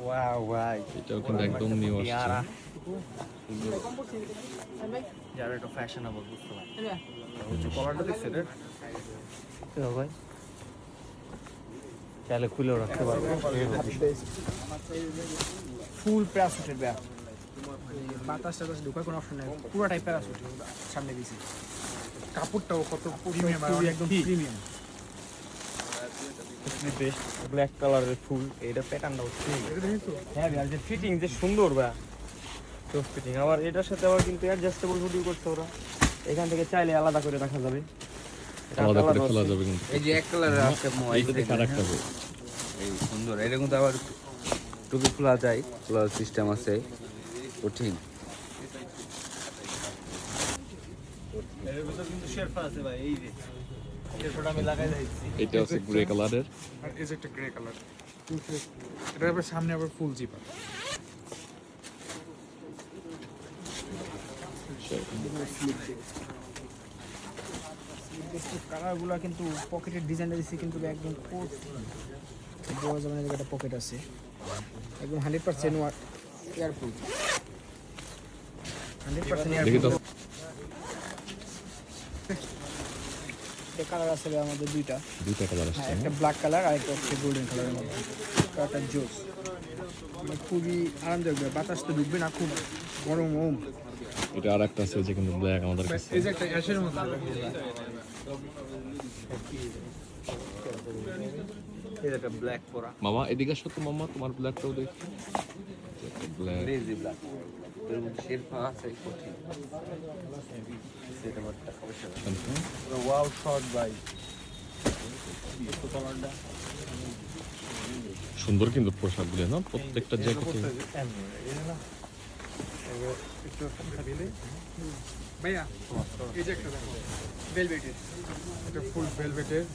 Wow ভাই, এটাও কিন্তু একদম নিউ আসছে। যারা একটু ফ্যাশনেবল বুঝতে পারে হচ্ছে কলারটা দেখছে রে ভাই, চাইলে খুলেও রাখতে পারবো। ফুল প্যারাসুটের ব্যাগ, বাতাস টাতাস ঢোকার কোনো অপশন নেই, পুরোটাই প্যারাসুট সামনে দিয়েছি। কাপড়টাও কত প্রিমিয়াম, একদম প্রিমিয়াম। ব্ল্যাক কালারের ফুল, এটা প্যাটার্নটা হচ্ছে হ্যাঁ ভাই, আর যে ফিটিং যে সুন্দর বা চোখ ফিটিং। আবার এটার সাথে আবার কিন্তু অ্যাডজাস্টেবল হুডি করছে ওরা, এখান থেকে চাইলে আলাদা করে রাখা যাবে। আলাদা করে খোলা যাবে কিন্তু। এই যে এক কালারের আছে এইটা দেখে আরেকটা হবে। এই সুন্দর, এটা কিন্তু আবার টুপি খোলা যায়, খোলার সিস্টেম আছে, কঠিন। এর ভিতর কিন্তু শেরপা আছে ভাই, এই যে শেরপাটা আমি লাগাই দিয়েছি। এটা হচ্ছে গ্রে কালারের। আর এই যে একটা গ্রে কালার, এটা আবার সামনে আবার ফুল জিপার। কালারগুলো কিন্তু পকেটের ডিজাইনটা দিচ্ছে কিন্তু একদম বড় জমানের একটা পকেট আছে, একদম 100% এয়ারপ্রুফ, 100% দেখি তো। এয়ারপ্রুফ। এটা কালার আছে আমাদের দুইটা কালার আসছে। একটা ব্ল্যাক কালার আর একটা হচ্ছে গোল্ডেন কালারের মধ্যে। কালারটা জোস, মানে খুবই আরামদায়ক, বাতাস তো ঢুকবে না, খুব গরম ওম। এটা আর একটা আছে যে কিন্তু ব্ল্যাক আমাদের কাছে। এই যে একটা অ্যাশের মধ্যে, এই যে একটা ব্ল্যাক পরা মামা এদিকে আসো তো মামা, তোমার ব্ল্যাকটাও দেখি। ব্ল্যাক ক্রেজি ব্ল্যাক, এর মধ্যে শেরপা আছে, কঠিন। সেটা একটা অবশ্যই ওয়াও শর্ট ভাই, কালারটা সুন্দর কিন্তু পোশাকগুলো না, প্রত্যেকটা জ্যাকেটে। ভাইয়া এই যে একটা দেখো ভেলভেটের, এটা ফুল ভেলভেটের